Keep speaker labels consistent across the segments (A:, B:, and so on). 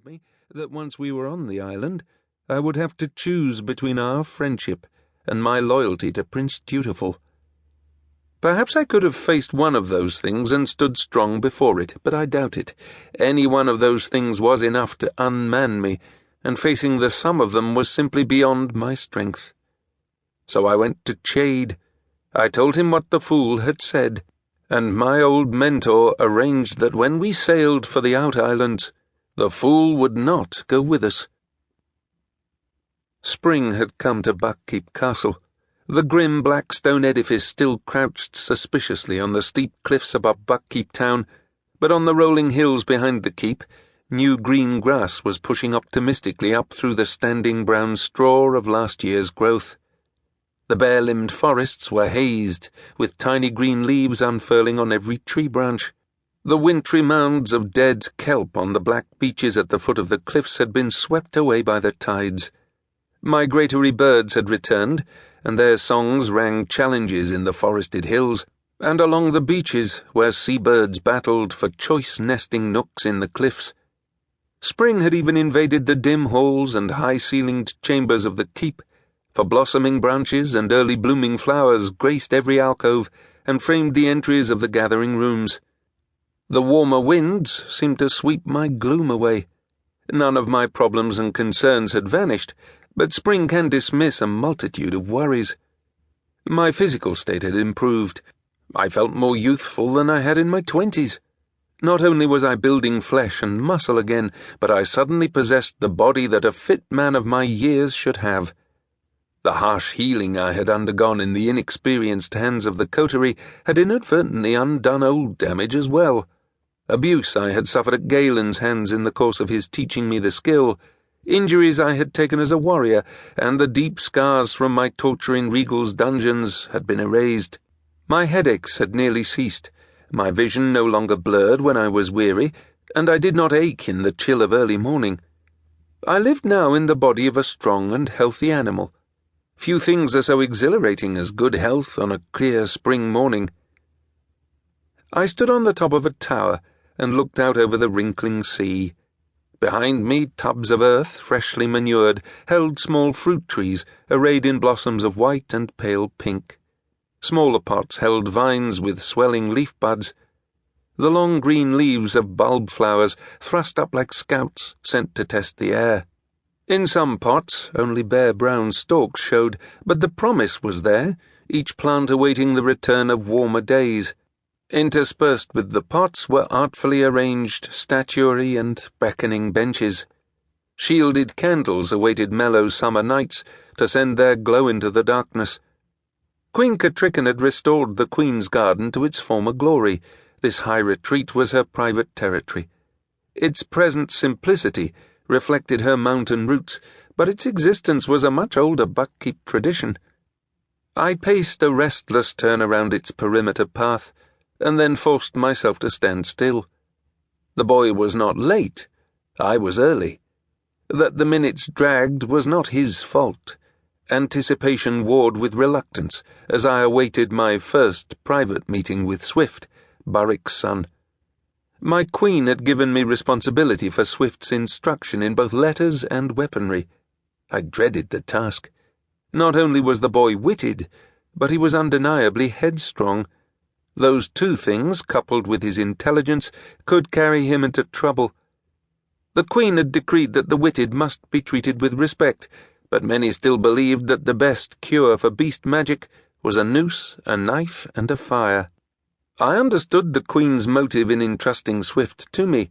A: warned me that once we were on the island, I would have to choose between our friendship and my loyalty to Prince Dutiful. Perhaps I could have faced one of those things and stood strong before it, but I doubt it. Any one of those things was enough to unman me, and facing the sum of them was simply beyond my strength. So I went to Chade. I told him what the fool had said, and my old mentor arranged that when we sailed for the Outislands, the fool would not go with us. Spring had come to Buckkeep Castle. The grim black stone edifice still crouched suspiciously on the steep cliffs above Buckkeep town, but on the rolling hills behind the keep, new green grass was pushing optimistically up through the standing brown straw of last year's growth. The bare-limbed forests were hazed, with tiny green leaves unfurling on every tree branch. The wintry mounds of dead kelp on the black beaches at the foot of the cliffs had been swept away by the tides. Migratory birds had returned, and their songs rang challenges in the forested hills, and along the beaches where seabirds battled for choice nesting nooks in the cliffs. Spring had even invaded the dim halls and high-ceilinged chambers of the keep, for blossoming branches and early blooming flowers graced every alcove and framed the entries of the gathering rooms. The warmer winds seemed to sweep my gloom away. None of my problems and concerns had vanished, but spring can dismiss a multitude of worries. My physical state had improved. I felt more youthful than I had in my 20s. Not only was I building flesh and muscle again, but I suddenly possessed the body that a fit man of my years should have. The harsh healing I had undergone in the inexperienced hands of the coterie had inadvertently undone old damage as well. Abuse I had suffered at Galen's hands in the course of his teaching me the skill, injuries I had taken as a warrior, and the deep scars from my torture in Regal's dungeons had been erased. My headaches had nearly ceased, my vision no longer blurred when I was weary, and I did not ache in the chill of early morning. I lived now in the body of a strong and healthy animal. Few things are so exhilarating as good health on a clear spring morning. I stood on the top of a tower and looked out over the wrinkling sea. Behind me, tubs of earth, freshly manured, held small fruit trees arrayed in blossoms of white and pale pink. Smaller pots held vines with swelling leaf buds. The long green leaves of bulb flowers thrust up like scouts sent to test the air. In some pots, only bare brown stalks showed, but the promise was there, each plant awaiting the return of warmer days. Interspersed with the pots were artfully arranged statuary and beckoning benches. Shielded candles awaited mellow summer nights to send their glow into the darkness. Queen Catrican had restored the Queen's Garden to its former glory. This high retreat was her private territory. Its present simplicity reflected her mountain roots, but its existence was a much older Buckkeep tradition. I paced a restless turn around its perimeter path, and then forced myself to stand still. The boy was not late. I was early. That the minutes dragged was not his fault. Anticipation warred with reluctance as I awaited my first private meeting with Swift, Barrick's son. My queen had given me responsibility for Swift's instruction in both letters and weaponry. I dreaded the task. Not only was the boy witted, but he was undeniably headstrong. Those two things, coupled with his intelligence, could carry him into trouble. The Queen had decreed that the witted must be treated with respect, but many still believed that the best cure for beast magic was a noose, a knife, and a fire. I understood the Queen's motive in entrusting Swift to me.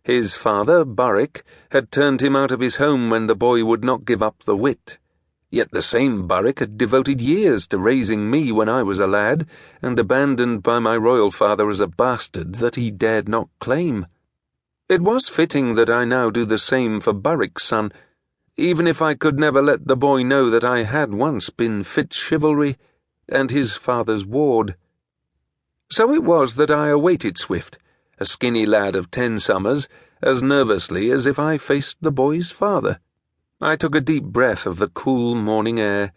A: His father, Barrick, had turned him out of his home when the boy would not give up the wit. Yet the same Barrick had devoted years to raising me when I was a lad, and abandoned by my royal father as a bastard that he dared not claim. It was fitting that I now do the same for Barrick's son, even if I could never let the boy know that I had once been FitzChivalry and his father's ward. So it was that I awaited Swift, a skinny lad of 10 summers, as nervously as if I faced the boy's father. I took a deep breath of the cool morning air.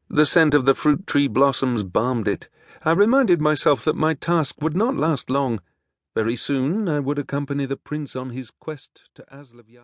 A: The scent of the fruit tree blossoms balmed it. I reminded myself that my task would not last long. Very soon I would accompany the prince on his quest to Aslevjal.